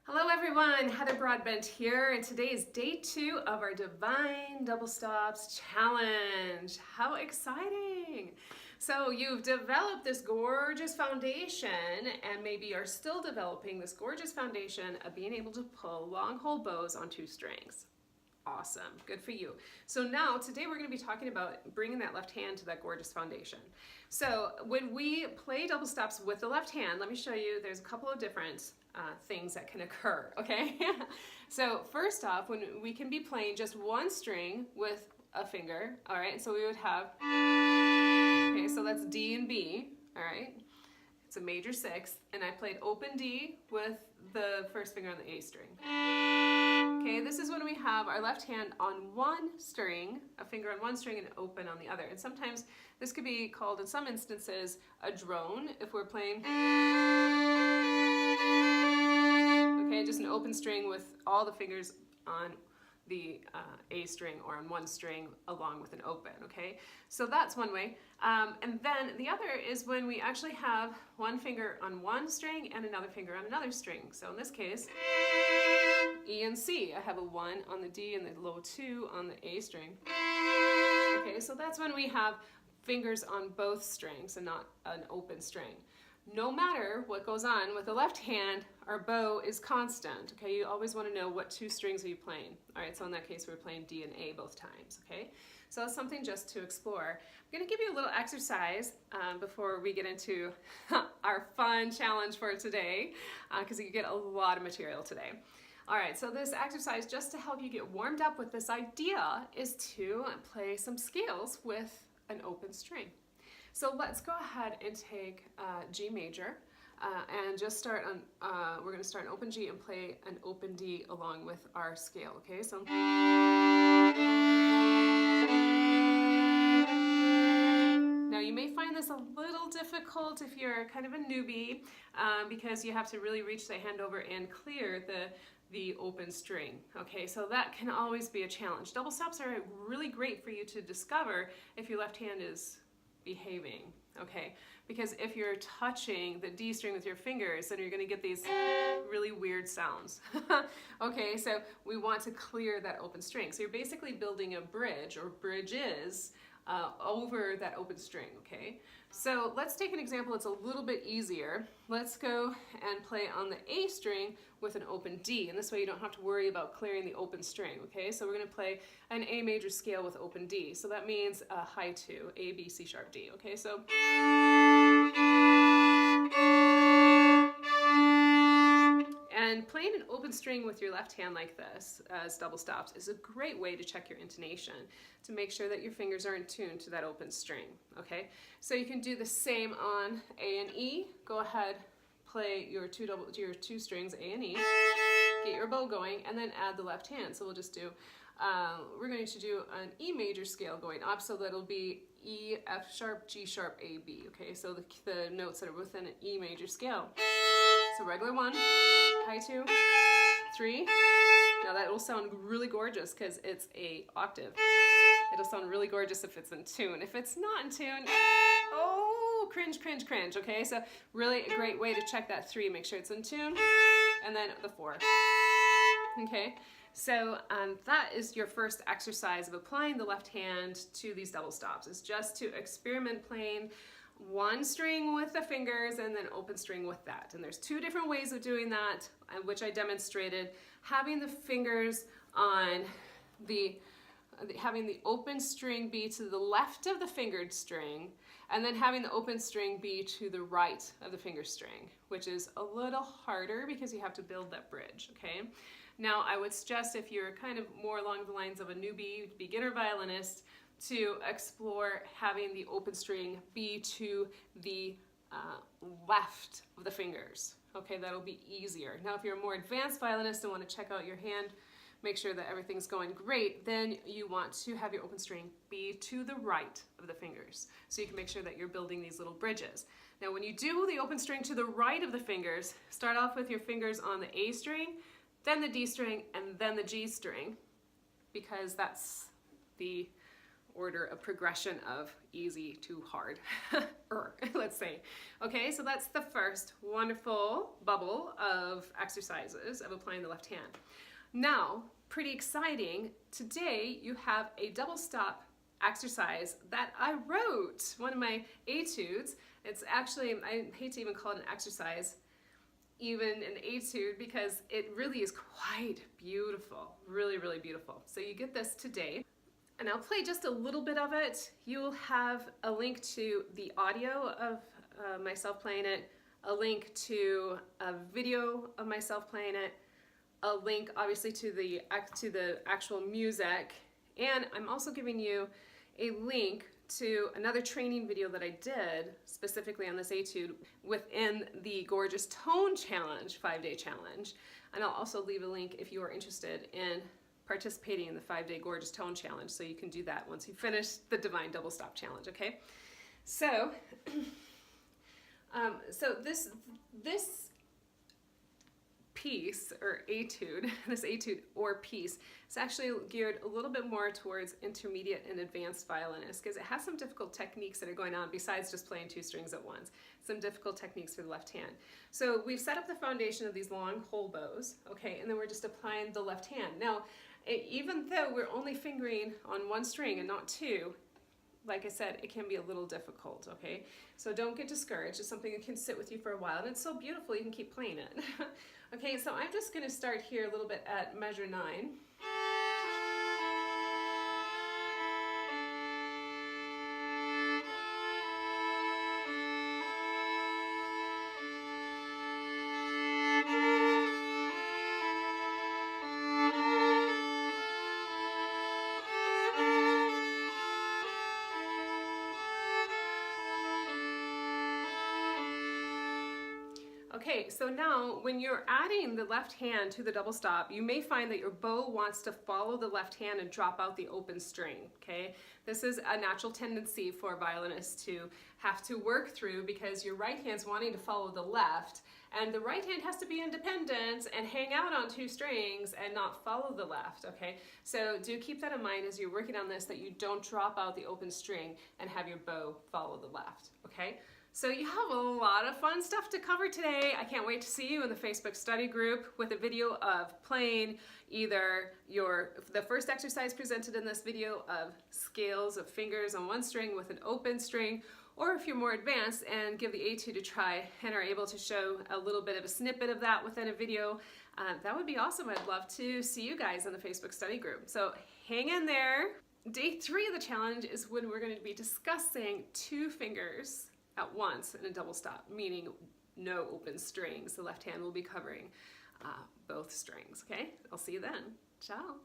Hello everyone, Heather Broadbent here, and today is day 2 of our Divine Double Stops Challenge. How exciting! So you've developed this gorgeous foundation, and maybe are still developing this gorgeous foundation of being able to pull long hole bows on 2 strings. Awesome, good for you. So now, today we're going to be talking about bringing that left hand to that gorgeous foundation. So when we play double stops with the left hand, let me show you, there's a couple of different things that can occur, okay? So first off, when we can be playing just one string with a finger, all right? So we would have, okay, so that's D and B, all right? It's a major 6th, and I played open D with the first finger on the A string. Okay, this is when we have our left hand on one string, a finger on one string and open on the other. And sometimes this could be called, in some instances, a drone if we're playing. Okay, just an open string with all the fingers on the A string or on one string along with an open, okay? So that's one way. And then the other is when we actually have one finger on one string and another finger on another string. So in this case, E and C. I have a 1 on the D and the low 2 on the A string. Okay, so that's when we have fingers on both strings and not an open string. No matter what goes on with the left hand, our bow is constant, okay? You always want to know what 2 strings are you playing. All right, so in that case, we're playing D and A both times, okay? So that's something just to explore. I'm going to give you a little exercise before we get into our fun challenge for today, because you get a lot of material today. All right, so this exercise, just to help you get warmed up with this idea, is to play some scales with an open string. So let's go ahead and take G major and just start on, we're going to start an open G and play an open D along with our scale, okay? So now you may find this a little difficult if you're kind of a newbie because you have to really reach the hand over and clear the open string, okay? So that can always be a challenge. Double stops are really great for you to discover if your left hand is behaving, okay? Because if you're touching the D string with your fingers, then you're going to get these really weird sounds. Okay, so we want to clear that open string. So you're basically building a bridge or bridges over that open string, okay? So let's take an example that's a little bit easier. Let's go and play on the A string with an open D, and this way you don't have to worry about clearing the open string, okay? So we're going to play an A major scale with open D. So that means a high 2, A, B, C sharp, D, okay? So and playing an open string with your left hand like this as double stops is a great way to check your intonation, to make sure that your fingers are in tune to that open string, okay? So you can do the same on A and E. Go ahead, play your 2 strings, A and E, get your bow going, and then add the left hand. So we'll just do, we're going to do an E major scale going up, so that'll be E, F sharp, G sharp, A, B, okay? So the notes that are within an E major scale. So regular 1, high 2, 3. Now that will sound really gorgeous because it's a octave. It'll sound really gorgeous if it's in tune. If it's not in tune, oh, cringe, cringe, cringe, okay? So really a great way to check that 3, make sure it's in tune, and then the 4, okay? So that is your first exercise of applying the left hand to these double stops. It's just to experiment playing one string with the fingers and then open string with that. And there's 2 different ways of doing that, which I demonstrated. Having the fingers on having the open string be to the left of the fingered string, and then having the open string be to the right of the finger string, which is a little harder because you have to build that bridge, okay? Now I would suggest, if you're kind of more along the lines of a newbie, beginner violinist, to explore having the open string be to the left of the fingers. Okay, that'll be easier. Now if you're a more advanced violinist and want to check out your hand, make sure that everything's going great, then you want to have your open string be to the right of the fingers, so you can make sure that you're building these little bridges. Now when you do the open string to the right of the fingers, start off with your fingers on the A string, then the D string, and then the G string, because that's the order of progression of easy to hard, let's say. Okay, so that's the first wonderful bubble of exercises of applying the left hand. Now, pretty exciting, today you have a double stop exercise that I wrote, one of my etudes. It's actually, I hate to even call it an exercise, even an etude, because it really is quite beautiful, really, really beautiful. So you get this today, and I'll play just a little bit of it. You'll have a link to the audio of myself playing it, a link to a video of myself playing it, a link obviously to the actual music, and I'm also giving you a link to another training video that I did specifically on this etude within the Gorgeous Tone Challenge, 5-day challenge. And I'll also leave a link if you are interested in participating in the 5-day Gorgeous Tone Challenge, so you can do that once you finish the Divine Double Stop Challenge, okay? So, this piece or etude, this etude or piece, is actually geared a little bit more towards intermediate and advanced violinists, because it has some difficult techniques that are going on besides just playing 2 strings at once. Some difficult techniques for the left hand. So we've set up the foundation of these long whole bows, okay, and then we're just applying the left hand. Now, even though we're only fingering on 1 string and not 2, like I said, it can be a little difficult, okay? So don't get discouraged. It's something that can sit with you for a while, and it's so beautiful you can keep playing it. Okay, so I'm just going to start here a little bit at measure 9. Okay, so now when you're adding the left hand to the double stop, you may find that your bow wants to follow the left hand and drop out the open string, okay? This is a natural tendency for violinists to have to work through, because your right hand's wanting to follow the left, and the right hand has to be independent and hang out on 2 strings and not follow the left, okay? So do keep that in mind as you're working on this, that you don't drop out the open string and have your bow follow the left, okay? So you have a lot of fun stuff to cover today. I can't wait to see you in the Facebook study group with a video of playing either the first exercise presented in this video of scales of fingers on 1 string with an open string, or if you're more advanced and give the etude a try and are able to show a little bit of a snippet of that within a video, that would be awesome. I'd love to see you guys in the Facebook study group. So hang in there. Day 3 of the challenge is when we're going to be discussing 2 fingers at once in a double stop, meaning no open strings. The left hand will be covering both strings, okay? I'll see you then. Ciao.